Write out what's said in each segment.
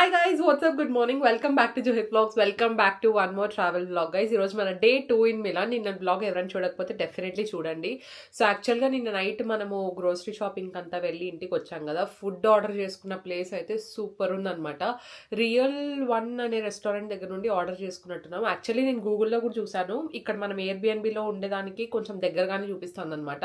Hi guys, what's up? Good morning. Welcome back to Johit Vlogs. Welcome back to one more travel vlog guys. ఈ రోజు మన day 2 in melon. నిన్న blog ఎవరైనా చూడకపోతే definitely చూడండి. So యాక్చువల్గా నిన్న నైట్ మనము గ్రోసరీ షాపింగ్ అంతా వెళ్ళి ఇంటికి వచ్చాం కదా. ఫుడ్ ఆర్డర్ చేసుకున్న ప్లేస్ అయితే సూపర్ ఉందన్నమాట. రియల్ వన్ అనే రెస్టారెంట్ దగ్గర నుండి ఆర్డర్ చేసుకున్నట్టున్నాం. యాక్చువల్లీ నేను గూగుల్లో కూడా చూసాను. ఇక్కడ మనం ఎయిర్బిఎన్బిలో ఉండేదానికి కొంచెం దగ్గరగానే చూపిస్తుంది అనమాట.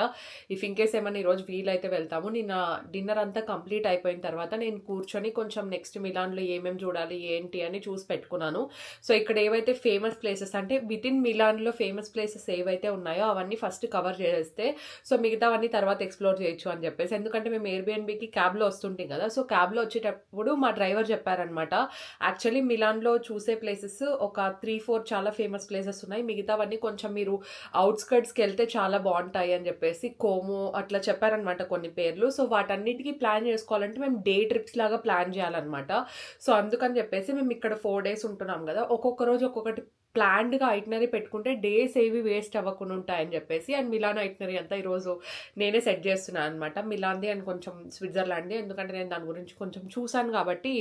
ఇఫ్ ఇన్ కేస్ ఏమైనా ఈరోజు వీలైతే వెళ్తాము. నిన్న డిన్నర్ అంతా కంప్లీట్ అయిపోయిన తర్వాత నేను కూర్చొని కొంచెం నెక్స్ట్ మిలాన్ ఏమేమి చూడాలి ఏంటి అని చూసి పెట్టుకున్నాను. సో ఇక్కడ ఏవైతే ఫేమస్ ప్లేసెస్ అంటే విత్ ఇన్ మిలాన్లో ఫేమస్ ప్లేసెస్ ఏవైతే ఉన్నాయో అవన్నీ ఫస్ట్ కవర్ చేస్తే సో మిగతావన్నీ తర్వాత ఎక్స్ప్లోర్ చేయొచ్చు అని చెప్పేసి. ఎందుకంటే మేము ఎయిర్బిఎన్బికి క్యాబ్లో వస్తుంటాం కదా. సో క్యాబ్లో వచ్చేటప్పుడు మా డ్రైవర్ చెప్పారనమాట, యాక్చువల్లీ మిలాన్లో చూసే ప్లేసెస్ ఒక 3-4 చాలా ఫేమస్ ప్లేసెస్ ఉన్నాయి, మిగతావన్నీ కొంచెం మీరు అవుట్స్కర్ట్స్కి వెళ్తే చాలా బాగుంటాయి అని చెప్పేసి కోమో అట్లా చెప్పారనమాట కొన్ని పేర్లు. సో వాటన్నిటికీ ప్లాన్ చేసుకోవాలంటే మేము డే ట్రిప్స్ లాగా ప్లాన్ చేయాలన్నమాట. సో అందుకని చెప్పేసి మేము ఇక్కడ 4 days ఉంటున్నాం కదా. ఒక్కొక్క రోజు ఒక్కొక్కటి ప్లాన్డ్గా ఐటినరీ పెట్టుకుంటే డేస్ ఏవి వేస్ట్ అవ్వకుండా ఉంటాయని చెప్పేసి. అండ్ మిలాన్ ఐటినరీ అంతా ఈరోజు నేనే సెట్ చేస్తున్నాను అనమాట. మిలాన్ది అండ్ కొంచెం స్విట్జర్లాండ్ది, ఎందుకంటే నేను దాని గురించి కొంచెం చూసాను కాబట్టి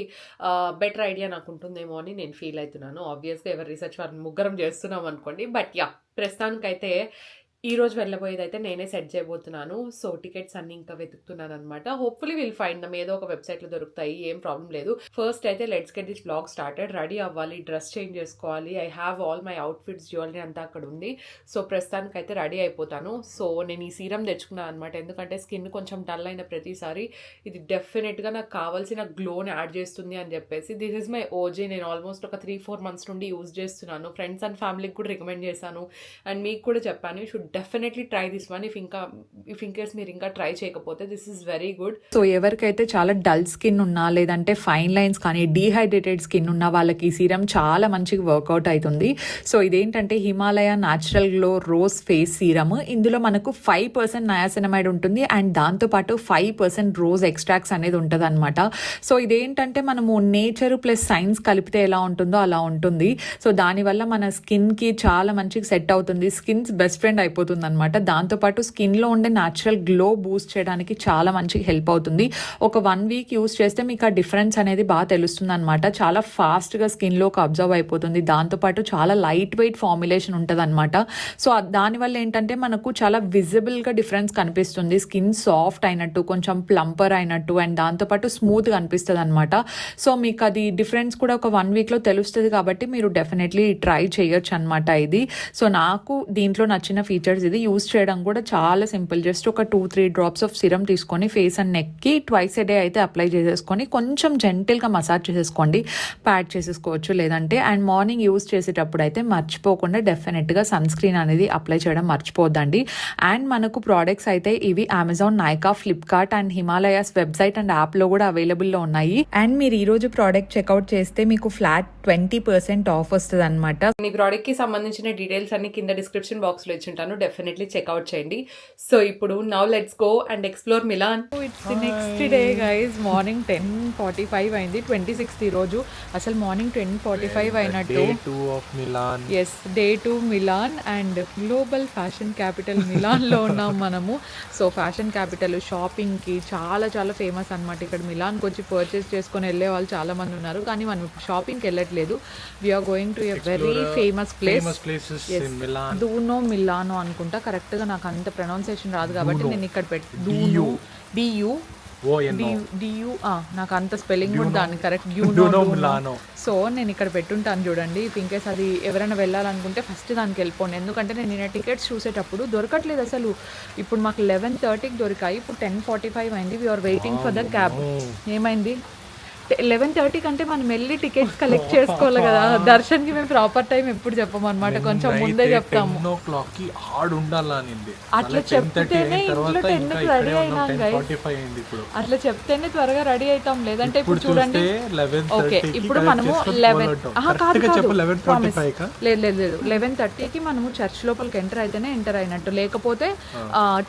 బెటర్ ఐడియా నాకు ఉంటుందేమో అని నేను ఫీల్ అవుతున్నాను. ఆబ్వియస్గా ఎవరి రీసెర్చ్ వారిని ముగ్గురం చేస్తున్నాం అనుకోండి. బట్ యా, ప్రస్తుతానికైతే ఈ రోజు వెళ్ళబోయేది అయితే నేనే సెట్ చేయబోతున్నాను. సో టికెట్స్ అన్ని ఇంకా వెతుకుతున్నాను అనమాట. Hopefully will find dum. ఏదో ఒక వెబ్సైట్లో దొరుకుతాయి, ఏం ప్రాబ్లం లేదు. ఫస్ట్ అయితే let's get this blog started. Ready అవ్వాలి, డ్రెస్ చేంజ్ చేసుకోవాలి. I have all my outfits, jewellery అంతా అక్కడ ఉంది. సో ప్రస్తుతానికి అయితే రెడీ అయిపోతాను. సో నేను ఈ సీరం తెచ్చుకున్నాను అనమాట, ఎందుకంటే స్కిన్ కొంచెం డల్ అయిన ప్రతిసారి ఇది డెఫినెట్గా నాకు కావాల్సిన గ్లోని యాడ్ చేస్తుంది అని చెప్పేసి. This is my OG. నేను ఆల్మోస్ట్ ఒక 3-4 months నుండి యూజ్ చేస్తున్నాను. ఫ్రెండ్స్ అండ్ ఫ్యామిలీకి కూడా రికమెండ్ చేశాను అండ్ మీకు కూడా చెప్పాను, you should definitely try this one. If in case మీరు ఇంకా ట్రై చేయకపోతే this is very good. So ఎవరికైతే చాలా డల్ స్కిన్ ఉన్నా లేదంటే ఫైన్ లైన్స్ కానీ డీహైడ్రేటెడ్ స్కిన్ ఉన్న వాళ్ళకి ఈ సీరం చాలా మంచిగా వర్కౌట్ అవుతుంది. సో ఇదేంటంటే Himalaya natural glow rose face serum. ఇందులో మనకు 5% నయాసినమైడ్ ఉంటుంది అండ్ దాంతోపాటు 5% రోజ్ ఎక్స్ట్రాక్ట్స్ అనేది ఉంటుంది అనమాట. సో ఇదేంటంటే మనము నేచర్ ప్లస్ సైన్స్ కలిపితే ఎలా ఉంటుందో అలా ఉంటుంది. సో దానివల్ల మన స్కిన్కి చాలా మంచిగా సెట్ అవుతుంది. స్కిన్స్ బెస్ట్ ఫ్రెండ్ అయిపోతుంది అనమాట. దాంతోపాటు స్కిన్లో ఉండే న్యాచురల్ గ్లో బూస్ట్ చేయడానికి చాలా మంచిగా హెల్ప్ అవుతుంది. ఒక 1 week యూస్ చేస్తే మీకు ఆ డిఫరెన్స్ అనేది బాగా తెలుస్తుంది అనమాట. చాలా ఫాస్ట్గా స్కిన్లోకి అబ్జర్వ్ అయిపోతుంది. దాంతోపాటు చాలా లైట్ వెయిట్ ఫార్ములేషన్ ఉంటుంది అనమాట. సో దానివల్ల ఏంటంటే మనకు చాలా విజిబుల్గా డిఫరెన్స్ కనిపిస్తుంది. స్కిన్ సాఫ్ట్ అయినట్టు, కొంచెం ప్లంపర్ అయినట్టు అండ్ దాంతోపాటు స్మూత్గా అనిపిస్తుంది అనమాట. సో మీకు అది డిఫరెన్స్ కూడా ఒక 1 weekలో తెలుస్తుంది కాబట్టి మీరు డెఫినెట్లీ ట్రై చేయొచ్చు అనమాట ఇది. సో నాకు దీంట్లో నచ్చిన ఫీచర్స్ ఇది. యూస్ చేయడం కూడా చాలా సింపుల్. జస్ట్ ఒక 2-3 drops ఆఫ్ సిరం తీసుకొని ఫేస్ అండ్ నెక్కి ట్వైస్ ఏ డే అయితే అప్లై చేసేసుకొని కొంచెం జెంటిల్గా మసాజ్ చేసేసుకోండి. ప్యాడ్ చేసేసుకోవచ్చు లేదంటే. అండ్ మార్నింగ్ యూస్ చేసేటప్పుడు అయితే మర్చిపోకుండా డెఫినెట్గా సన్ స్క్రీన్ అనేది అప్లై చేయడం మర్చిపోద్దండి. అండ్ మనకు ప్రోడక్ట్స్ అయితే ఇవి Amazon, Nykaa, Flipkart and Himalayas website and యాప్లో కూడా అవైలబుల్లో ఉన్నాయి. అండ్ మీరు ఈరోజు ప్రోడక్ట్ చెక్అవుట్ చేస్తే మీకు ఫ్లాట్ 20% ఆఫ్ వస్తుంది అనమాట. ఈ ప్రోడక్ట్కి సంబంధించిన డీటెయిల్స్ అన్ని కింద డిస్క్రిప్షన్ బాక్స్లో ఇచ్చింటాను, డెఫినెట్లీ చెక్అవుట్ చేయండి. సో ఇప్పుడు now let's go and explore Milan. It's the next day guys. Morning 10:45 అయింది. 26th ఈరోజు. అసలు మార్నింగ్ 10:45 అయినట్టు. Yes, day 2 Milan and global fashion capital మిలాన్లో ఉన్నాం మనము. సో ఫ్యాషన్ క్యాపిటల్, షాపింగ్కి చాలా చాలా ఫేమస్ అనమాట. ఇక్కడ మిలాన్కి వచ్చి పర్చేస్ చేసుకొని వెళ్ళే వాళ్ళు చాలా మంది ఉన్నారు, కానీ మనం షాపింగ్కి వెళ్ళట్లేదు. We're going to a very famous place. Duomo Milano అనుకుంటా, కరెక్ట్గా నాకు అంత ప్రొనౌన్సియేషన్ రాదు కాబట్టి నేను ఇక్కడ DU నాకు అంత స్పెల్లింగ్ కూడా దాన్ని కరెక్ట్ యూనో. సో నేను ఇక్కడ పెట్టుంటాను చూడండి. ఇన్ కేస్ అది ఎవరైనా వెళ్ళాలనుకుంటే ఫస్ట్ దానికి వెళ్ళిపోండి. ఎందుకంటే నేను టికెట్స్ చూసేటప్పుడు దొరకట్లేదు అసలు. ఇప్పుడు మాకు 11:30కి దొరికాయి, ఇప్పుడు 10:45 అయింది. We are waiting for the cab. ఏమైంది? 11:30 కంటే మనం వెళ్ళి టికెట్స్ కలెక్ట్ చేసుకోవాలి కదా. దర్శన్కి మేము ప్రాపర్ టైం ఎప్పుడు చెప్పమన్నమాట, కొంచెం ముందే చెప్తాము. అట్లా చెప్తేనే ఇంట్లో 10కి రెడీ అయినాం గైస్. అట్లా చెప్తేనే త్వరగా రెడీ అవుతాం, లేదంటే ఇప్పుడు చూడండి. ఓకే, ఇప్పుడు మనము 11:30కి మనము చర్చ్ లోపలికి ఎంటర్ అయితేనే ఎంటర్ అయినట్టు, లేకపోతే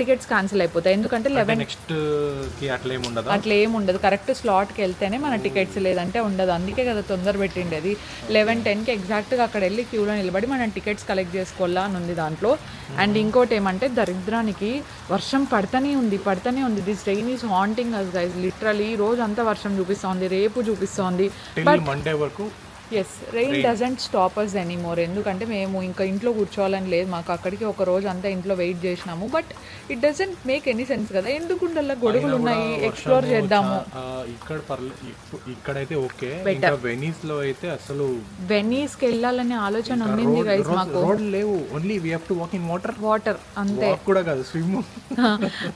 టికెట్స్ క్యాన్సిల్ అయిపోతాయి. ఎందుకంటే 11 అట్లా ఏముండదు. కరెక్ట్ స్లాట్కి వెళ్తేనే మన టికెట్స్, లేదంటే ఉండదు. అందుకే కదా తొందర పెట్టిండేది. 11:10కి ఎగ్జాక్ట్గా అక్కడ వెళ్ళి క్యూలో నిలబడి మనం టికెట్స్ కలెక్ట్ చేసుకోవాలా అని ఉంది దాంట్లో. అండ్ ఇంకోటి ఏమంటే దరిద్రానికి వర్షం పడుతూనే ఉంది. This rain is haunting us guys. Literally రోజు అంతా వర్షం చూపిస్తోంది, రేపు చూపిస్తోంది. బట్ మండే వరకు yes, rain doesn't stop us anymore. ఎందుకంటే మేము ఇంకా ఇంట్లో కూర్చోవాలని లేదు మాకు. అక్కడికి ఒక రోజు అంతా ఇంట్లో వెయిట్ చేసినాము. But it doesn't make any sense కదా. ఎందుకుండల్లా గొడుగులు ఉన్నాయి, ఎక్స్ప్లోర్ చేద్దాము. ఇక్కడైతే ఓకే, వెనీస్ లో అయితే అసలు వెనీస్కి వెళ్ళాలనే ఆలోచన ఉండింది గైస్ మాకు. రోడ్ లేవు, only we have to walk in water అంతే. కూడా కాదు, స్విమ్.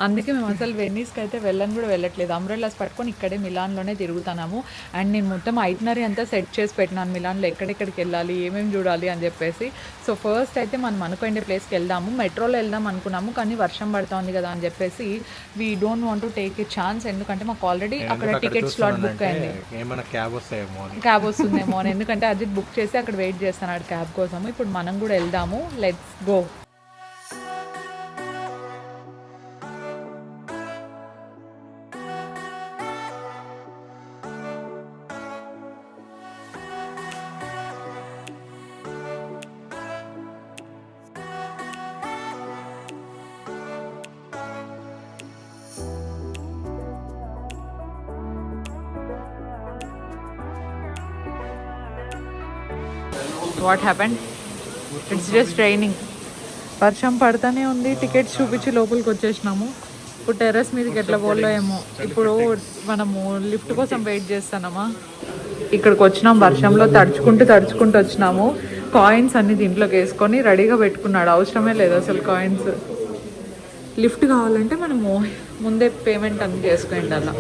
అందుకే మేము అసలు వెనీస్కి అయితే వెళ్ళట్లేదు. అంబ్రెల్లాస్ పట్టుకొని ఇక్కడే మిలాన్లోనే తిరుగుతున్నాము. అండ్ నేను మొత్తం ఐటినరీ అంతా సెట్ చేసి పెట్టినాను మిలాన్లో ఎక్కడెక్కడికి వెళ్ళాలి, ఏమేమి చూడాలి అని చెప్పేసి. సో ఫస్ట్ అయితే మనం అనుకునే ప్లేస్కి వెళ్దాము. మెట్రోలో వెళ్దాం అనుకున్నాము, కానీ వర్షం పడుతోంది కదా అని చెప్పేసి we don't want to take a chance. ఎందుకంటే మాకు ఆల్రెడీ అక్కడ టికెట్ స్లాట్ బుక్ అయింది. ఏమైనా క్యాబ్ వస్తుందేమో అని. ఎందుకంటే అజిత్ బుక్ చేసి అక్కడ వెయిట్ చేస్తున్నాడు క్యాబ్ కోసము. ఇప్పుడు మనం కూడా వెళ్దాము. Let's go. What happened? It's just raining. వర్షం పడుతూనే ఉంది. టికెట్స్ చూపించి లోపలికి వచ్చేసినాము. ఇప్పుడు టెర్రస్ మీదకి ఎట్లా పోలో ఏమో. ఇప్పుడు మనము లిఫ్ట్ కోసం వెయిట్ చేస్తున్నామా. ఇక్కడికి వచ్చినాం వర్షంలో తడుచుకుంటూ వచ్చినాము. కాయిన్స్ అన్ని దీంట్లోకి వేసుకొని రెడీగా పెట్టుకున్నాడు. అవసరమే లేదు అసలు కాయిన్స్. లిఫ్ట్ కావాలంటే మనము ముందే పేమెంట్ అన్ని చేసుకోండి అలా.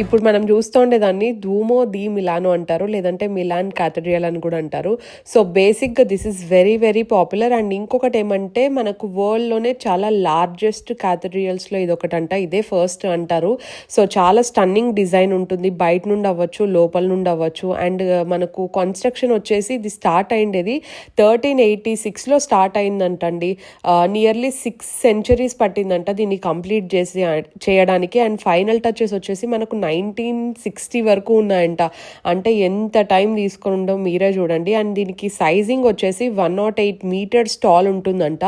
ఇప్పుడు మనం చూస్తూ ఉండేదాన్ని ధూమో ది మిలానో అంటారు, లేదంటే మిలాన్ క్యాథడ్రియల్ అని కూడా అంటారు. సో బేసిక్గా this is very very popular. And ఇంకొకటి ఏమంటే మనకు వరల్డ్లోనే చాలా లార్జెస్ట్ క్యాథడ్రియల్స్లో ఇదొకటి అంట. ఇదే ఫస్ట్ అంటారు. సో చాలా స్టన్నింగ్ డిజైన్ ఉంటుంది, బయట నుండి అవ్వచ్చు, లోపల నుండి అవ్వచ్చు. అండ్ మనకు కన్స్ట్రక్షన్ వచ్చేసి ఇది స్టార్ట్ అయిండేది 1386లో స్టార్ట్ అయిందంటండి. నియర్లీ 6 centuries పట్టిందంట దీన్ని కంప్లీట్ చేయడానికి. అండ్ ఫైనల్ టచెస్ వచ్చేసి మనకు 1960 వరకు ఉన్నాయంట. అంటే ఎంత టైం తీసుకొని ఉండో మీరే చూడండి. అండ్ దీనికి సైజింగ్ వచ్చేసి 108 meters టాల్ ఉంటుందంట.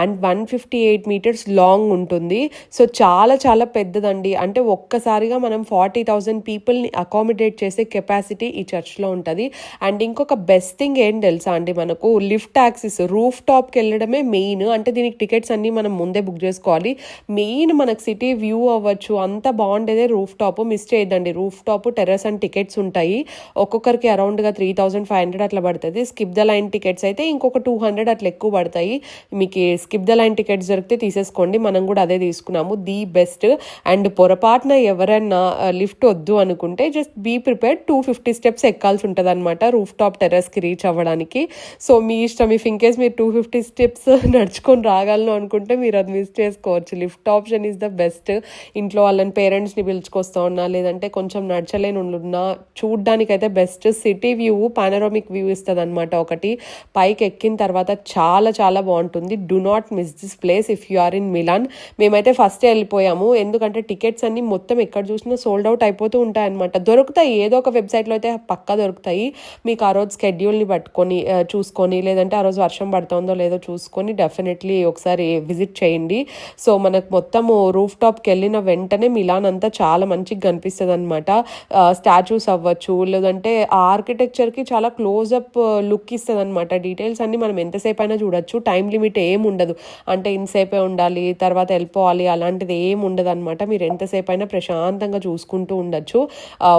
అండ్ 158 meters లాంగ్ ఉంటుంది. సో చాలా చాలా పెద్దదండి. అంటే ఒక్కసారిగా మనం 40,000 పీపుల్ని అకామిడేట్ చేసే కెపాసిటీ ఈ చర్చ్లో ఉంటుంది. అండ్ ఇంకొక బెస్ట్ థింగ్ ఏం తెలుసా అండి, మనకు లిఫ్ట్ యాక్సెస్ రూఫ్ టాప్కి వెళ్ళడమే మెయిన్. అంటే దీనికి టికెట్స్ అన్నీ మనం ముందే బుక్ చేసుకోవాలి. మెయిన్ మనకు సిటీ వ్యూ అవ్వచ్చు, అంత బాగుండేదే రూఫ్ టాప్. మిస్ చేయదండి. Roof top, terrace and tickets ఉంటాయి. ఒక్కొక్కరికి అరౌండ్గా 3,500 అట్లా పడుతుంది. స్కిప్ ద లైన్ టికెట్స్ అయితే ఇంకొక 200 అట్లా ఎక్కువ పడతాయి. మీకు స్కిప్ ద లైన్ టికెట్స్ దొరికితే తీసేసుకోండి. మనం కూడా అదే తీసుకున్నాము, ది బెస్ట్. అండ్ పొరపాటున ఎవరైనా లిఫ్ట్ వద్దు అనుకుంటే జస్ట్ బీ ప్రిపేర్డ్, 250 steps ఎక్కాల్సి ఉంటుంది అనమాట రూఫ్ టాప్ టెర్రస్కి రీచ్ అవ్వడానికి. సో మీ ఇష్టం. ఇఫ్ ఇన్కేస్ మీరు 250 steps నడుచుకొని రాగలను అనుకుంటే మీరు అది మిస్ చేసుకోవచ్చు. Lift option is the best. ఇంట్లో వాళ్ళని పేరెంట్స్ని పిలుచుకొస్తా ఉన్నా, లేదంటే కొంచెం నడచలేని ఉన్నా చూడ్డానికైతే best. City view, panoramic view ఇస్తుంది అనమాట. ఒకటి పైకి ఎక్కిన తర్వాత చాలా చాలా బాగుంటుంది. Do not miss this place if you are in Milan. మేమైతే ఫస్టే వెళ్ళిపోయాము, ఎందుకంటే టికెట్స్ అన్ని మొత్తం ఎక్కడ చూసినా సోల్డ్ అవుట్ అయిపోతూ ఉంటాయి అనమాట. దొరుకుతాయి, ఏదో ఒక వెబ్సైట్లో అయితే పక్కా దొరుకుతాయి. మీకు ఆ రోజు స్కెడ్యూల్ని పట్టుకొని చూసుకొని, లేదంటే ఆ రోజు వర్షం పడుతుందో లేదో చూసుకొని డెఫినెట్లీ ఒకసారి విజిట్ చేయండి. సో మనకు మొత్తము రూఫ్ టాప్కి వెళ్ళిన వెంటనే మిలాన్ అంతా చాలా మంచిగా కనిపిస్తుంది అనమాట. స్టాచ్యూస్ అవ్వచ్చు, లేదంటే ఆ ఆర్కిటెక్చర్కి చాలా క్లోజ్అప్ లుక్ ఇస్తుంది అనమాట. డీటెయిల్స్ అన్ని మనం ఎంతసేపు అయినా చూడొచ్చు. టైం లిమిట్ ఏం ఉండదు. అంటే ఇంతసేపే ఉండాలి, తర్వాత వెళ్ళిపోవాలి, అలాంటిది ఏం ఉండదు అనమాట. మీరు ఎంతసేపు అయినా ప్రశాంతంగా చూసుకుంటూ ఉండొచ్చు.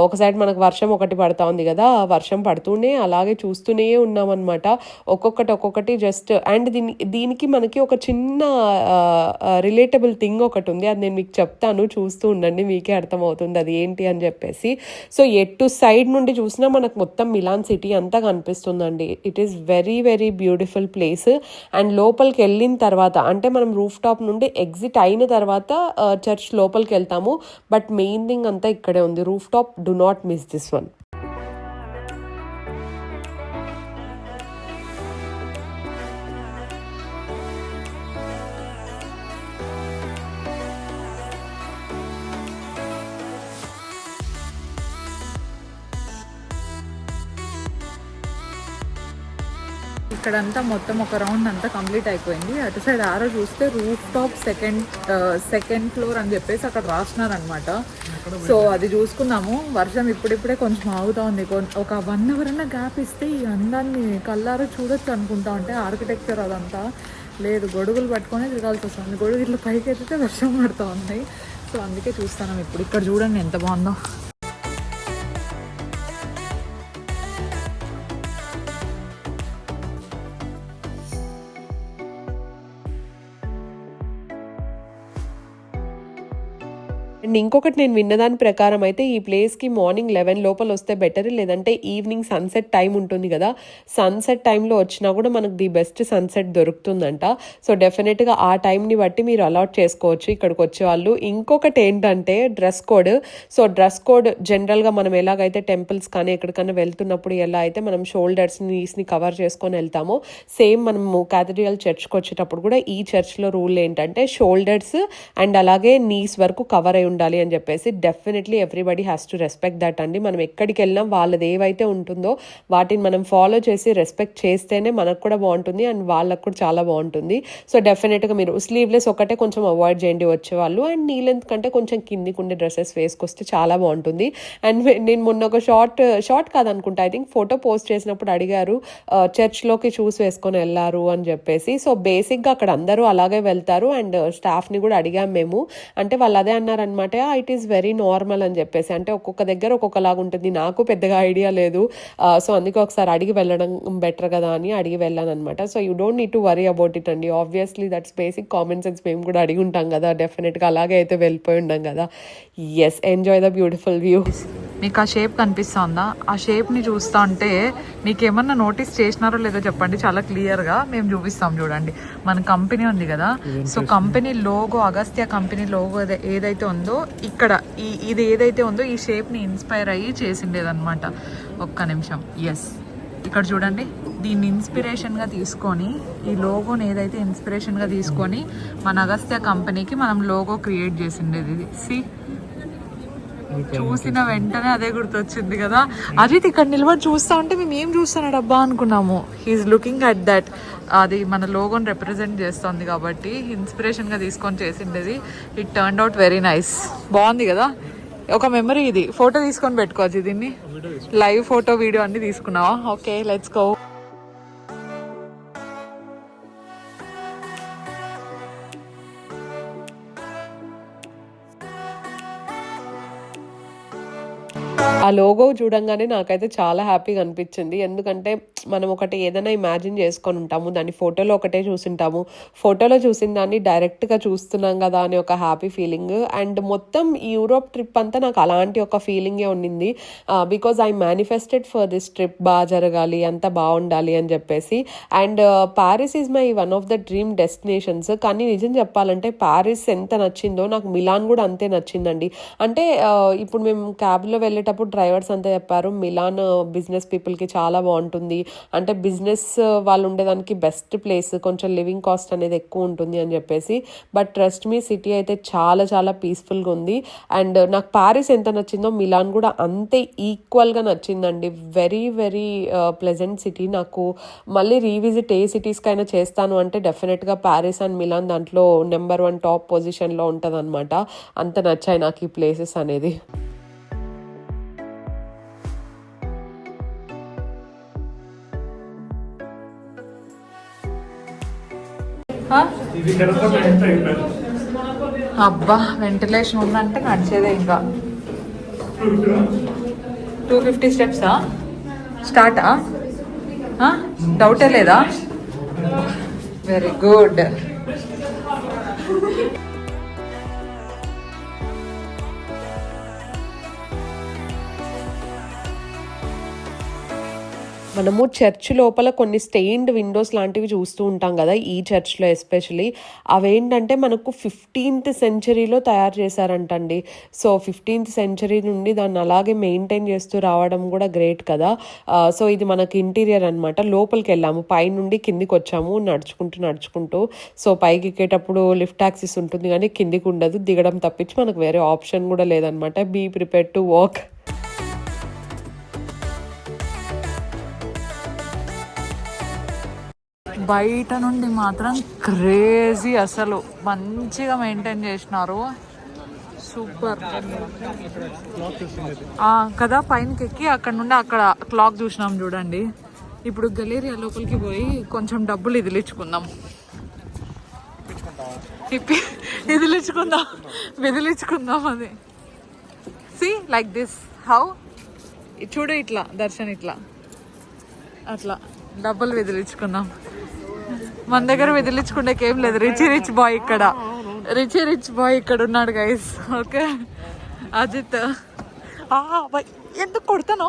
ఒక సైడ్ మనకు వర్షం ఒకటి పడుతూ ఉంది కదా, వర్షం పడుతూనే అలాగే చూస్తూనే ఉన్నామన్నమాట. ఒక్కొక్కటి జస్ట్. అండ్ దీనికి మనకి ఒక చిన్న రిలేటబుల్ థింగ్ ఒకటి ఉంది, అది నేను మీకు చెప్తాను, చూస్తూ ఉండండి, మీకే అర్థమవుతుంది అది ఏంటి అని చెప్పేసి. సో ఎటు సైడ్ నుండి చూసినా మనకు మొత్తం మిలాన్ సిటీ అంతా కనిపిస్తుందండి. It is very very beautiful place. And లోపలికి వెళ్ళిన తర్వాత అంటే మనం రూఫ్ టాప్ నుండి ఎగ్జిట్ అయిన తర్వాత చర్చ్ లోపలికి వెళ్తాము. బట్ మెయిన్ థింగ్ అంతా ఇక్కడే ఉంది, roof top. Do not miss this one. ఇక్కడంతా మొత్తం ఒక రౌండ్ అంతా కంప్లీట్ అయిపోయింది. అటు సైడ్ ఆరో చూస్తే రూఫ్ టాప్ సెకండ్ ఫ్లోర్ అని చెప్పేసి అక్కడ రాస్తున్నారనమాట. సో అది చూసుకున్నాము. వర్షం ఇప్పుడిప్పుడే కొంచెం ఆగుతూ ఉంది. ఒక 1 hour అన్న గ్యాప్ ఇస్తే ఈ అందాన్ని కళ్ళారో చూడొచ్చు అనుకుంటా ఉంటే ఆర్కిటెక్చర్ అదంతా లేదు, గొడుగులు పట్టుకొని తిరగాల్సి వస్తుంది. గొడుగు ఇట్లా పైకి ఎత్తితే వర్షం పడుతూ ఉంది. సో అందుకే చూస్తాను ఇప్పుడు. ఇక్కడ చూడండి ఎంత బాగుందో. అండ్ ఇంకొకటి నేను విన్నదాని ప్రకారం అయితే ఈ ప్లేస్కి మార్నింగ్ 11 లోపల వస్తే బెటర్, లేదంటే ఈవినింగ్ సన్సెట్ టైం ఉంటుంది కదా, సన్సెట్ టైంలో వచ్చినా కూడా మనకు ది బెస్ట్ సన్సెట్ దొరుకుతుందంట. సో డెఫినెట్గా ఆ టైంని బట్టి మీరు అలాట్ చేసుకోవచ్చు ఇక్కడికి వచ్చే వాళ్ళు. ఇంకొకటి ఏంటంటే dress code. So dress code జనరల్గా మనం ఎలాగైతే టెంపుల్స్ కానీ ఎక్కడికైనా వెళ్తున్నప్పుడు ఎలా అయితే మనం షోల్డర్స్ నీస్ని కవర్ చేసుకొని వెళ్తామో, సేమ్ మనము క్యాథడ్రల్ చర్చ్కి వచ్చేటప్పుడు కూడా ఈ చర్చ్లో రూల్ ఏంటంటే షోల్డర్స్ అండ్ అలాగే నీస్ వరకు కవర్ అయి ఉండాలి అని చెప్పేసి. Definitely everybody has to respect that అండి. మనం ఎక్కడికి వెళ్ళినా వాళ్ళది ఏవైతే ఉంటుందో వాటిని మనం ఫాలో చేసి రెస్పెక్ట్ చేస్తేనే మనకు కూడా బాగుంటుంది అండ్ వాళ్ళకు కూడా చాలా బాగుంటుంది. సో డెఫినెట్గా మీరు స్లీవ్లెస్ ఒకటే కొంచెం అవాయిడ్ చేయండి వచ్చేవాళ్ళు. అండ్ నీ లెంత్ కంటే కొంచెం కిందికి ఉండే డ్రెస్సెస్ వేసుకొస్తే చాలా బాగుంటుంది. అండ్ నేను మొన్న ఒక షార్ట్ కాదనుకుంటా, ఐ థింక్ ఫోటో పోస్ట్ చేసినప్పుడు అడిగారు చర్చ్లోకి చూసి వేసుకొని వెళ్ళారు అని చెప్పేసి. సో బేసిక్గా అక్కడ అందరూ అలాగే వెళ్తారు. అండ్ స్టాఫ్ని కూడా అడిగాం మేము, అంటే వాళ్ళు అదే అన్నారనమాట, ఇట్ ఈస్ వెరీ నార్మల్ అని చెప్పేసి. అంటే ఒక్కొక్క దగ్గర ఒక్కొక్కలాగా ఉంటుంది, నాకు పెద్దగా ఐడియా లేదు. సో అందుకే ఒకసారి అడిగి వెళ్ళడం బెటర్ కదా అని అడిగి వెళ్ళాను అనమాట. So you don't need to worry about it అండి. Obviously that's basic common sense. మేము కూడా అడిగి ఉంటాం కదా, డెఫినెట్గా అలాగే అయితే వెళ్ళిపోయి ఉంటాం కదా. Yes, enjoy the beautiful view. మీకు ఆ షేప్ కనిపిస్తుందా? ఆ షేప్ని చూస్తూ ఉంటే మీకు ఏమన్నా నోటీస్ చేసినారో లేదో చెప్పండి, చాలా క్లియర్గా మేము చూపిస్తాం. చూడండి, మన కంపెనీ ఉంది కదా, so company logo, Agastya company logo ఏదైతే ఉందో ఇక్కడ ఇది ఏదైతే ఉందో ఈ షేప్ని ఇన్స్పైర్ అయ్యి చేసిండేదన్నమాట. ఒక్క నిమిషం. ఎస్, ఇక్కడ చూడండి, దీన్ని ఇన్స్పిరేషన్గా తీసుకొని ఈ లోగోని ఏదైతే ఇన్స్పిరేషన్గా తీసుకొని మన అగస్త్య కంపెనీకి మనం లోగో క్రియేట్ చేసిండేది ఇది. సి, చూసిన వెంటనే అదే గుర్తొచ్చింది కదా. అజిత్ ఇక్కడ నిలబడి చూస్తా ఉంటే మేము ఏం చూస్తున్నాడు అబ్బా అనుకున్నాము. He's looking at that. అది మన లోగోని రిప్రజెంట్ చేస్తుంది కాబట్టి ఇన్స్పిరేషన్గా తీసుకొని చేసిండేది. It turn out very nice. బాగుంది కదా, ఒక మెమరీ ఇది. ఫోటో తీసుకొని పెట్టుకోవచ్చు దీన్ని. లైవ్ ఫోటో వీడియో అన్ని తీసుకున్నావా? Okay, let's go. ఆ లోగో చూడంగానే నాకైతే చాలా హ్యాపీగా అనిపించింది. ఎందుకంటే మనం ఒకటి ఏదైనా ఇమాజిన్ చేసుకొని ఉంటాము, దాన్ని ఫోటోలో ఒకటే చూసింటాము, ఫోటోలో చూసిన దాన్ని డైరెక్ట్గా చూస్తున్నాం కదా అని ఒక హ్యాపీ ఫీలింగ్. అండ్ మొత్తం ఈ యూరోప్ ట్రిప్ అంతా నాకు అలాంటి ఒక ఫీలింగే ఉండింది. Because I manifested for this trip, బాగా జరగాలి, అంతా బాగుండాలి అని చెప్పేసి. And Paris is my one of the dream destinations. కానీ నిజం చెప్పాలంటే ప్యారిస్ ఎంత నచ్చిందో నాకు మిలాన్ కూడా అంతే నచ్చిందండి. అంటే ఇప్పుడు మేము క్యాబ్లో వెళ్ళేటప్పుడు డ్రైవర్స్ అంతా చెప్పారు మిలాన్ బిజినెస్ పీపుల్కి చాలా బాగుంటుంది, అంటే బిజినెస్ వాళ్ళు ఉండేదానికి బెస్ట్ ప్లేస్, కొంచెం లివింగ్ కాస్ట్ అనేది ఎక్కువ ఉంటుంది అని చెప్పేసి. బట్ ట్రస్ట్ మీ, సిటీ అయితే చాలా చాలా పీస్ఫుల్గా ఉంది. అండ్ నాకు ప్యారిస్ ఎంత నచ్చిందో మిలాన్ కూడా అంతే ఈక్వల్గా నచ్చిందండి. Very very pleasant city. నాకు మళ్ళీ రీవిజిట్ ఏ సిటీస్కైనా చేస్తాను అంటే డెఫినెట్గా ప్యారిస్ అండ్ మిలాన్ దాంట్లో నెంబర్ 1 టాప్ పొజిషన్లో ఉంటుంది అనమాట. అంత నచ్చాయి నాకు ఈ ప్లేసెస్ అనేది. అబ్బా, వెంటిలేషన్ ఉందంటే నడిచేదే. ఇంకా 250 స్టెప్సా? స్టార్టా? డౌటే లేదా? Very good. మనము చర్చ్ లోపల కొన్ని స్టెయిన్డ్ విండోస్ లాంటివి చూస్తూ ఉంటాం కదా, ఈ చర్చ్లో ఎస్పెషలీ. అవేంటంటే మనకు 15th సెంచరీలో తయారు చేశారంటండి. సో 15th సెంచరీ నుండి దాన్ని అలాగే మెయింటైన్ చేస్తూ రావడం కూడా గ్రేట్ కదా. సో ఇది మనకి ఇంటీరియర్ అనమాట. లోపలికి వెళ్ళాము, పైనుండి కిందికి వచ్చాము నడుచుకుంటూ. సో పైకి ఎక్కేటప్పుడు లిఫ్ట్ యాక్సిస్ ఉంటుంది కానీ కిందికి ఉండదు, దిగడం తప్పించి మనకు వేరే ఆప్షన్ కూడా లేదనమాట. Be prepare to walk. బయట నుండి మాత్రం క్రేజీ, అసలు మంచిగా మెయింటైన్ చేసినారు, సూపర్ కదా. పైనకి ఎక్కి అక్కడ నుండి అక్కడ క్లాక్ చూసినాం చూడండి. ఇప్పుడు గలేరియా లోపలికి పోయి కొంచెం డబ్బులు ఇదిలించుకుందాం అది. సి లైక్ దిస్ హౌ చూడు, ఇట్లా దర్శన్ ఇట్లా అట్లా డబ్బులు విదిలించుకుందాం. మన దగ్గర విదిలించుకుండేకేం లేదు. రిచ్ బాయ్ ఇక్కడ ఉన్నాడు గైస్. ఓకే అజిత్, ఎందుకు కొడతాను?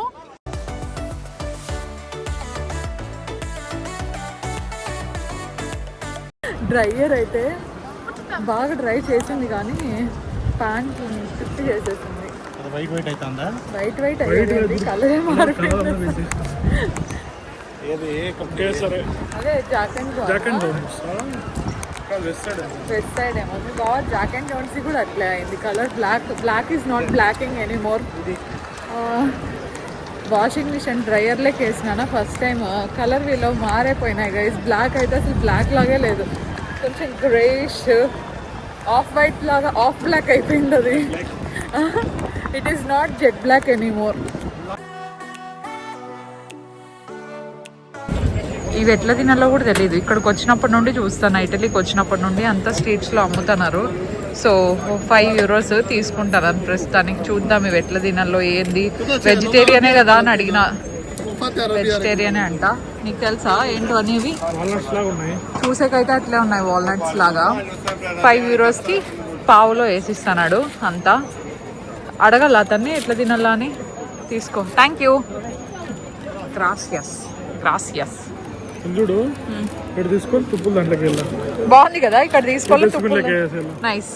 డ్రైయర్ అయితే బాగా డ్రై చేసింది కానీ ప్యాంట్ ఫిట్ చేసేసింది. వైట్ అయ్యేది, కలరే మారిపోయింది. అదే Jack and Jones Westside ఏమో బాగా. జాక్ అండ్ జోన్స్ కూడా అట్లే అయింది colour. Black is not blocking anymore. Washing machine డ్రైయర్లోకి వేసినా ఫస్ట్ టైం, కలర్ వీలో మారైపోయినాయి గైస్. బ్లాక్ అయితే అసలు బ్లాక్ లాగే లేదు, కొంచెం గ్రేష్ ఆఫ్ వైట్ లాగా ఆఫ్ బ్లాక్ అయిపోయింది అది. It is not jet black anymore. ఇవి ఎట్లా తినాలో కూడా తెలియదు. ఇక్కడికి వచ్చినప్పటి నుండి చూస్తాను, ఇటలీకి వచ్చినప్పటి నుండి అంతా స్ట్రీట్స్లో అమ్ముతున్నారు. సో 5 euros తీసుకుంటారు ప్రస్తుతానికి. చూద్దాం ఇవి ఎట్లా తినాలో ఏంది. వెజిటేరియనే కదా అని అడిగిన, వెజిటేరియనే అంట. నీకు తెలుసా ఏంటో అనేవి? చూసేకైతే అట్లే ఉన్నాయి, వాల్నట్స్ లాగా. 5 euros పావులో వేసిస్తున్నాడు అంతా. అడగాల అతన్ని ఎట్లా తినాలా అని. తీసుకో, థ్యాంక్ యూ, గ్రాసియస్. చూడు ఇక్కడ తీసుకొని తుప్పులు దాంట్లోకి వెళ్ళాం. బాగుంది కదా, ఇక్కడ తీసుకోవాలి. నైస్.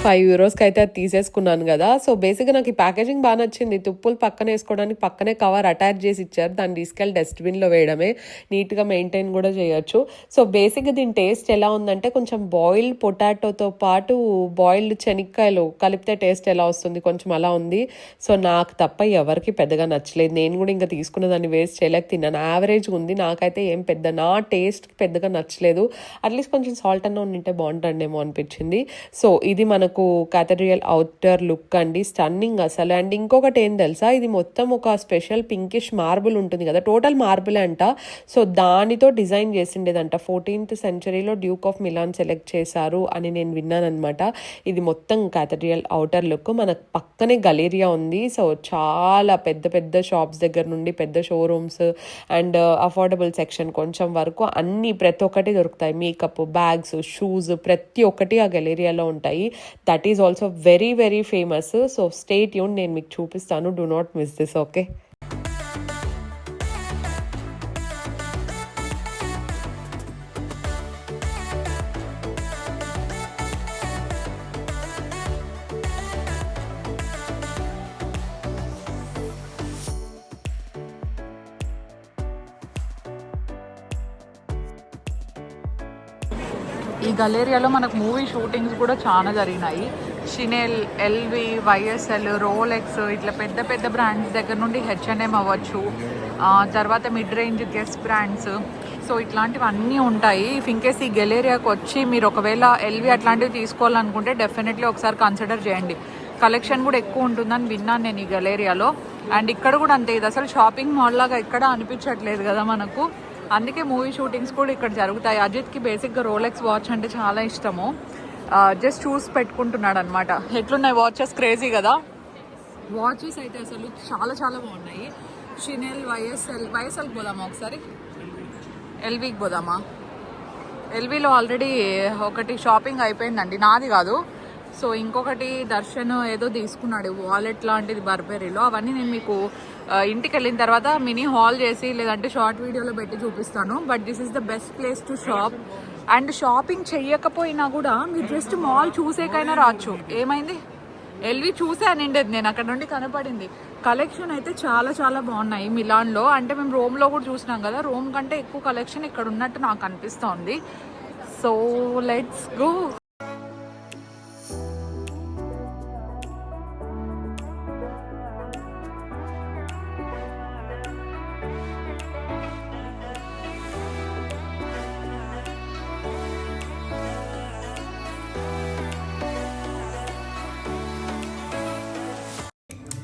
€5 అయితే అది తీసేసుకున్నాను కదా. సో బేసిక్గా నాకు ఈ ప్యాకేజింగ్ బాగా నచ్చింది. తుప్పులు పక్కన వేసుకోవడానికి పక్కనే కవర్ అటాచ్ చేసి ఇచ్చారు, దాన్ని తీసుకెళ్ళి డస్ట్బిన్లో వేయడమే. నీట్గా మెయింటైన్ కూడా చేయొచ్చు. సో బేసిక్గా దీని టేస్ట్ ఎలా ఉందంటే, కొంచెం బాయిల్డ్ పొటాటోతో పాటు బాయిల్డ్ శనక్కాయలు కలిపితే టేస్ట్ ఎలా వస్తుంది కొంచెం అలా ఉంది. సో నాకు తప్ప ఎవరికి పెద్దగా నచ్చలేదు. నేను కూడా ఇంకా తీసుకున్న దాన్ని వేస్ట్ చేయలేక తిన్నాను. యావరేజ్ ఉంది, నాకైతే ఏం పెద్ద నా టేస్ట్కి పెద్దగా నచ్చలేదు. అట్లీస్ట్ కొంచెం సాల్ట్ అన్న ఉంటే బాగుంటుందేమో అనిపించింది. సో ఇది మనకు క్యాథడ్రియల్ అవుటర్ లుక్ అండి, స్టన్నింగ్ అసలు. అండ్ ఇంకొకటి ఏం తెలుసా, ఇది మొత్తం ఒక స్పెషల్ పింకిష్ మార్బుల్ ఉంటుంది కదా, టోటల్ మార్బుల్ అంట. సో దానితో డిజైన్ చేసిండేదంట. 14th సెంచరీలో డ్యూక్ ఆఫ్ మిలాన్ సెలెక్ట్ చేశారు అని నేను విన్నాను అనమాట. ఇది మొత్తం క్యాథడ్రియల్ అవుటర్ లుక్. మనకు పక్కనే గలేరియా ఉంది. సో చాలా పెద్ద పెద్ద షాప్స్ దగ్గర నుండి పెద్ద షోరూమ్స్ అండ్ అఫోర్డబుల్ సెక్షన్ కొంచెం వరకు అన్ని ప్రతి ఒక్కటి దొరుకుతాయి. మేకప్, బ్యాగ్స్, షూస్ ప్రతి ఒక్కటి ఆ గలేరియాలో ఉంటాయి. That is also very very famous. So stay tune, నేను మీకు చూపిస్తాను. Do not miss this. Okay, ఈ గలేరియాలో మనకు మూవీ షూటింగ్స్ కూడా చాలా జరిగినాయి. షినెల్, ఎల్వి, వైఎస్ఎల్, రోలెక్స్ ఇట్లా పెద్ద పెద్ద బ్రాండ్స్ దగ్గర నుండి H&M అవ్వచ్చు, తర్వాత mid range guess brands. So ఇట్లాంటివన్నీ ఉంటాయి. ఇఫ్ ఇన్కేస్ ఈ గలేరియాకి వచ్చి మీరు ఒకవేళ ఎల్వి అట్లాంటివి తీసుకోవాలనుకుంటే డెఫినెట్లీ ఒకసారి కన్సిడర్ చేయండి. కలెక్షన్ కూడా ఎక్కువ ఉంటుందని విన్నాను నేను ఈ గలేరియాలో. అండ్ ఇక్కడ కూడా అంతే, ఇది అసలు షాపింగ్ మాల్ లాగా ఎక్కడ అనిపించట్లేదు కదా మనకు. అందుకే మూవీ షూటింగ్స్ కూడా ఇక్కడ జరుగుతాయి. అజిత్కి బేసిక్గా రోలెక్స్ వాచ్ అంటే చాలా ఇష్టము. జస్ట్ చూసి పెట్టుకుంటున్నాడు అనమాట. ఎట్లున్నాయి వాచెస్? క్రేజీ కదా. వాచెస్ అయితే అసలు చాలా చాలా బాగున్నాయి. షినెల్, వైఎస్ఎల్ పోదామా ఒకసారి? ఎల్వీకి పోదామా? ఎల్వీలో ఆల్రెడీ ఒకటి షాపింగ్ అయిపోయిందండి, నాది కాదు. సో ఇంకొకటి దర్శన్ ఏదో తీసుకున్నాడు వాలెట్ లాంటిది బర్బెరీలో. అవన్నీ నేను మీకు ఇంటికి వెళ్ళిన తర్వాత మినీ హాల్ చేసి లేదంటే షార్ట్ వీడియోలో పెట్టి చూపిస్తాను. But this is the best place to shop. And shopping చెయ్యకపోయినా కూడా మీరు జస్ట్ మాల్ చూసేకైనా రావచ్చు. ఏమైంది, ఎల్వి చూసానండి నేను, అక్కడ నుండి కనపడింది. కలెక్షన్ అయితే చాలా చాలా బాగున్నాయి మిలాన్లో. అంటే మేము రోమ్లో కూడా చూసినాం కదా, రోమ్ కంటే ఎక్కువ కలెక్షన్ ఇక్కడ ఉన్నట్టు నాకు అనిపిస్తోంది. So let's go.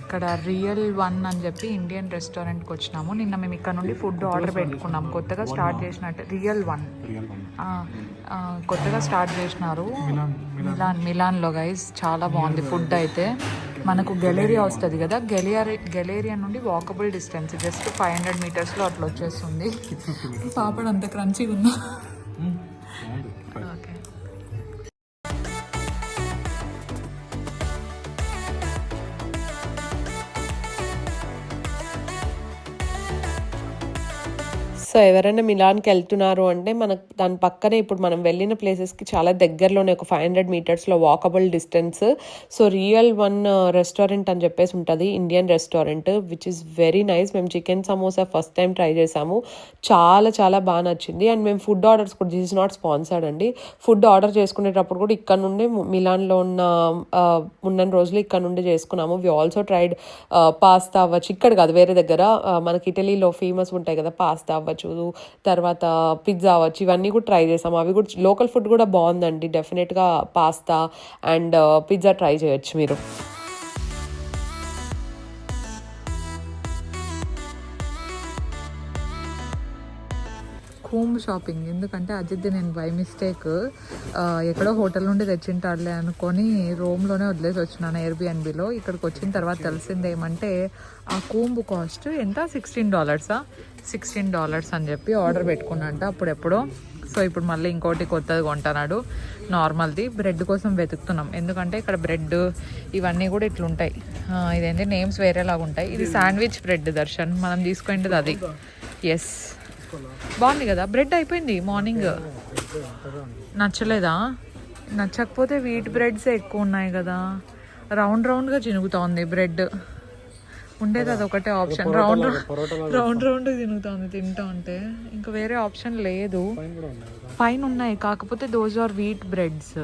ఇక్కడ రియల్ వన్ అని చెప్పి ఇండియన్ రెస్టారెంట్కి వచ్చినాము. నిన్న మేము ఇక్కడ నుండి ఫుడ్ ఆర్డర్ పెట్టుకున్నాం, కొత్తగా స్టార్ట్ చేసినట్టు. రియల్ వన్ కొత్తగా స్టార్ట్ చేసినారు మిలాన్లో గైస్. చాలా బాగుంది ఫుడ్ అయితే. మనకు గెలేరియా వస్తుంది కదా, గెలేరియా నుండి వాకబుల్ డిస్టెన్స్, జస్ట్ 500 మీటర్స్లో అట్లా వచ్చేస్తుంది. పాపడ్ అంత క్రంచీగా ఉందా? ఓకే. సో ఎవరైనా మిలాన్కి వెళ్తున్నారు అంటే మనకు దాని పక్కనే ఇప్పుడు మనం వెళ్ళిన ప్లేసెస్కి చాలా దగ్గరలోనే ఒక 500 మీటర్స్లో walkable distance. So real one restaurant అని చెప్పేసి ఉంటుంది, Indian restaurant, which is very nice. మేము chicken samosa first time try చేసాము, చాలా చాలా బాగా నచ్చింది. అండ్ మేము ఫుడ్ ఆర్డర్స్ కూడా, దిస్ ఇస్ నాట్ స్పాన్సర్డ్ అండి, ఫుడ్ ఆర్డర్ చేసుకునేటప్పుడు కూడా ఇక్కడ నుండి మిలాన్లో ఉన్న రోజులు ఇక్కడ నుండి చేసుకున్నాము. వి ఆల్సో ట్రైడ్ పాస్తా అవ్వచ్చు, ఇక్కడ కాదు వేరే దగ్గర మనకి ఇటలీలో ఫేమస్ ఉంటాయి కదా, పాస్తా అవ్వచ్చు, తర్వాత పిజ్జా అవ్వచ్చు, ఇవన్నీ కూడా ట్రై చేసాము. అవి కూడా లోకల్ ఫుడ్ కూడా బాగుందండి. డెఫినెట్గా పాస్తా అండ్ పిజ్జా ట్రై చేయొచ్చు మీరు. హోమ్ షాపింగ్ ఎందుకంటే అజిత్ నేను బై మిస్టేక్ ఎక్కడో హోటల్ నుండి తెచ్చింటాడులే అనుకొని రోమ్లోనే వదిలేసి వచ్చినాను ఎయిర్బిఎన్బిలో. ఇక్కడికి వచ్చిన తర్వాత తెలిసింది ఏమంటే ఆ కూంబు కాస్ట్ ఎంత, $16, $16 అని చెప్పి ఆర్డర్ పెట్టుకున్నంట అప్పుడెప్పుడో. సో ఇప్పుడు మళ్ళీ ఇంకోటి కొత్తది కొంటున్నాడు, నార్మల్ది. బ్రెడ్ కోసం వెతుకుతున్నాం ఎందుకంటే ఇక్కడ బ్రెడ్ ఇవన్నీ కూడా ఇట్లుంటాయి. ఇదేంటి నేమ్స్ వేరేలాగా ఉంటాయి. ఇది శాండ్విచ్ బ్రెడ్ దర్శన్ మనం తీసుకుంటుంది అది. ఎస్, బాగుంది కదా. బ్రెడ్ అయిపోయింది మార్నింగ్. నచ్చలేదా? నచ్చకపోతే వీట్ బ్రెడ్సే ఎక్కువ ఉన్నాయి కదా. రౌండ్గా చినుగుతోంది బ్రెడ్. ఉండేది అది ఒకటే ఆప్షన్, రౌండ్ తినుగుతోంది తింటా ఉంటే. ఇంకా వేరే ఆప్షన్ లేదు. పైన ఉన్నాయి కాకపోతే those are wheat breads.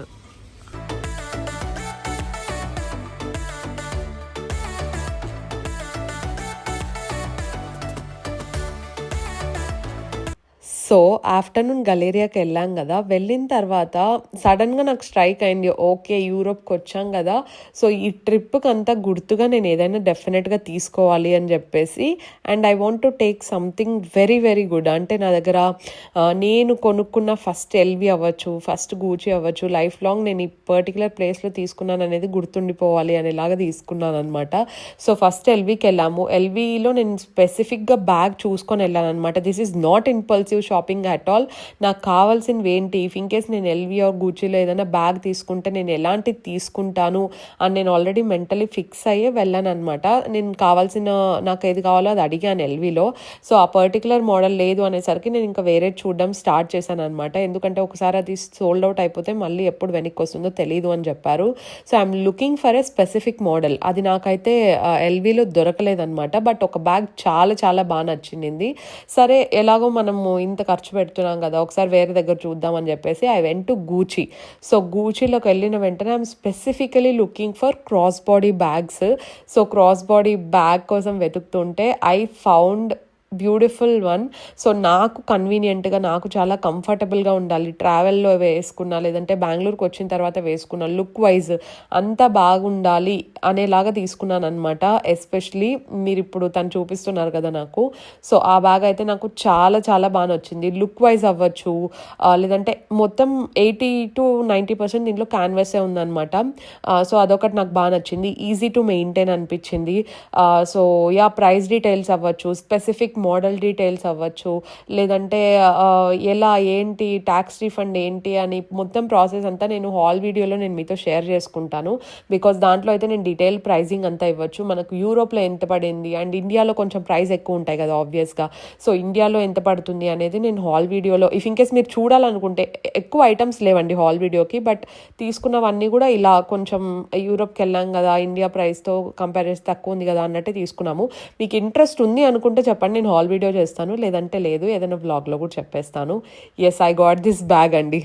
So afternoon గలేరియాకి వెళ్ళాం కదా, వెళ్ళిన తర్వాత సడన్గా నాకు స్ట్రైక్ అయింది, ఓకే యూరోప్కి వచ్చాం కదా, సో ఈ ట్రిప్కి అంతా గుర్తుగా నేను ఏదైనా డెఫినెట్గా తీసుకోవాలి అని చెప్పేసి. And I want to take something very very good. అంటే నా దగ్గర నేను కొనుక్కున్న ఫస్ట్ ఎల్వి అవ్వచ్చు, ఫస్ట్ గూచి అవ్వచ్చు, లైఫ్ లాంగ్ నేను ఈ పర్టికులర్ ప్లేస్లో తీసుకున్నాను అనేది గుర్తుండిపోవాలి అనేలాగా తీసుకున్నాను అనమాట. సో ఫస్ట్ ఎల్వికి వెళ్ళాము. ఎల్విలో నేను స్పెసిఫిక్గా బ్యాగ్ చూసుకొని వెళ్ళాను అనమాట. This is not impulsive shopping at all. నాకు కావాల్సినవి ఏంటి, ఇఫ్ ఇన్ కేస్ నేను ఎల్వి ఆర్ గూచీలో ఏదైనా బ్యాగ్ తీసుకుంటే నేను ఎలాంటిది తీసుకుంటాను అని నేను ఆల్రెడీ మెంటలీ ఫిక్స్ అయ్యే వెళ్ళాను అనమాట. నేను నాకు ఏది కావాలో అది అడిగాను ఎల్విలో. సో ఆ పర్టికులర్ మోడల్ లేదు అనేసరికి నేను ఇంకా వేరే చూడడం స్టార్ట్ చేశాను అనమాట. ఎందుకంటే ఒకసారి అది సోల్డ్ అవుట్ అయిపోతే మళ్ళీ ఎప్పుడు వెనక్కి వస్తుందో తెలియదు అని చెప్పారు. So I'm looking for a specific model. అది నాకైతే ఎల్విలో దొరకలేదనమాట. బట్ ఒక బ్యాగ్ చాలా చాలా బాగా నచ్చింది. సరే ఎలాగో మనము ఇంత ఖర్చు పెడుతున్నాం కదా, ఒకసారి వేరే దగ్గర చూద్దాం అని చెప్పేసి I went to Gucci. So గూచీలోకి వెళ్ళిన వెంటనే I'm specifically looking for cross body bags. So cross body bag కోసం వెతుకుతుంటే I found beautiful one. So నాకు కన్వీనియంట్గా, నాకు చాలా కంఫర్టబుల్గా ఉండాలి, ట్రావెల్లో వేసుకున్నా లేదంటే బెంగళూరుకి వచ్చిన తర్వాత వేసుకున్నా, లుక్ వైజ్ అంతా బాగుండాలి అనేలాగా తీసుకున్నాను అనమాట. ఎస్పెషలీ మీరు ఇప్పుడు తను చూపిస్తున్నారు కదా నాకు, సో ఆ బ్యాగ్ అయితే నాకు చాలా చాలా బాగా నచ్చింది. లుక్ వైజ్ అవ్వచ్చు, లేదంటే మొత్తం 80 to 90% దీంట్లో క్యాన్వాసే ఉందన్నమాట. సో అదొకటి నాకు బాగా నచ్చింది. ఈజీ టు మెయింటైన్ అనిపించింది. సో యా, ప్రైస్ డీటెయిల్స్ అవ్వచ్చు, స్పెసిఫిక్ మోడల్ డీటెయిల్స్ అవ్వచ్చు, లేదంటే ఎలా ఏంటి ట్యాక్స్ రీఫండ్ ఏంటి అని మొత్తం ప్రాసెస్ అంతా నేను హాల్ వీడియోలో నేను మీతో షేర్ చేసుకుంటాను. బికాస్ దాంట్లో అయితే నేను డీటెయిల్ ప్రైజింగ్ అంతా ఇవ్వచ్చు. మనకు యూరోప్లో ఎంత పడింది అండ్ ఇండియాలో కొంచెం ప్రైస్ ఎక్కువ ఉంటాయి కదా ఆబ్వియస్గా. సో ఇండియాలో ఎంత పడుతుంది అనేది నేను హాల్ వీడియోలో, ఇఫ్ ఇన్ కేస్ మీరు చూడాలనుకుంటే, ఎక్కువ ఐటమ్స్ లేవండి హాల్ వీడియోకి, బట్ తీసుకున్నవన్నీ కూడా ఇలా కొంచెం యూరోప్కి వెళ్ళాం కదా, ఇండియా ప్రైస్తో కంపేర్ చేస్తే తక్కువ ఉంది కదా అన్నట్టే తీసుకున్నాము. మీకు ఇంట్రెస్ట్ ఉంది అనుకుంటే చెప్పండి, నేను హాల్ వీడియో చేస్తాను, లేదంటే లేదు, ఏదైనా వ్లాగ్లో కూడా చెప్పేస్తాను. Yes, I got this bag అండి.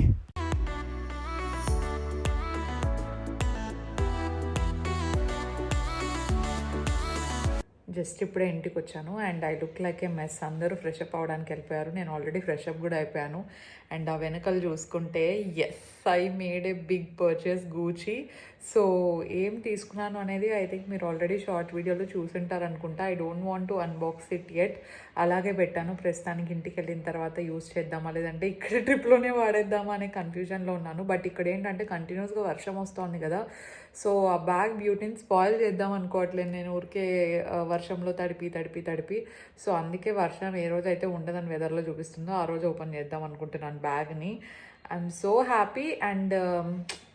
జస్ట్ ఇప్పుడే ఇంటికి వచ్చాను and I look like a mess. అందరూ ఫ్రెష్ అప్ అవ్వడానికి వెళ్ళిపోయారు, నేను ఆల్రెడీ ఫ్రెష్ అప్ కూడా అయిపోయాను. అండ్ ఆ వెనకలు చూసుకుంటే yes, I made a big purchase Gucci. So ఏం తీసుకున్నాను అనేది ఐ థింక్ మీరు ఆల్రెడీ షార్ట్ వీడియోలో చూసుంటారు అనుకుంటా. I don't want to unbox it yet, అలాగే పెట్టాను. ప్రస్తుతానికి ఇంటికి వెళ్ళిన తర్వాత యూస్ చేద్దామా లేదంటే ఇక్కడ ట్రిప్లోనే వాడేద్దామా అనే కన్ఫ్యూజన్లో ఉన్నాను. బట్ ఇక్కడ ఏంటంటే కంటిన్యూస్గా వర్షం వస్తుంది కదా, సో ఆ బ్యాగ్ బ్యూటీని స్పాయిల్ చేద్దాం అనుకోవట్లేదు నేను, ఊరికే వర్షంలో తడిపి. సో అందుకే వర్షం ఏ రోజు అయితే ఉండదని వెదర్లో చూపిస్తుందో ఆ రోజు ఓపెన్ చేద్దాం అనుకుంటున్నాను బ్యాగ్ని. I'm so happy. అండ్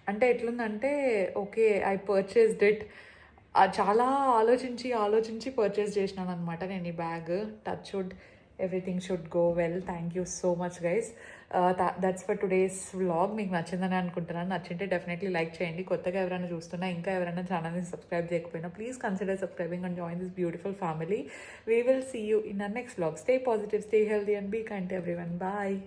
అంటే ఎట్లుందంటే, ఓకే, ఐ పర్చేస్డ్ ఇట్. చాలా ఆలోచించి పర్చేస్ చేసినాను అనమాట నేను ఈ bag. Touch wood, everything should go well. Thank you so much guys. That's for today's vlog. మీకు నచ్చిందని అనుకుంటున్నాను. నచ్చింటే డెఫినెట్లీ లైక్ చేయండి. కొత్తగా ఎవరైనా చూస్తున్నా, ఇంకా ఎవరైనా ఛానల్ని సబ్స్క్రైబ్ చేయకపోయినా, please consider subscribing and join this beautiful family. We will see you in our next vlog. Stay positive, stay healthy and be kind to everyone. Bye.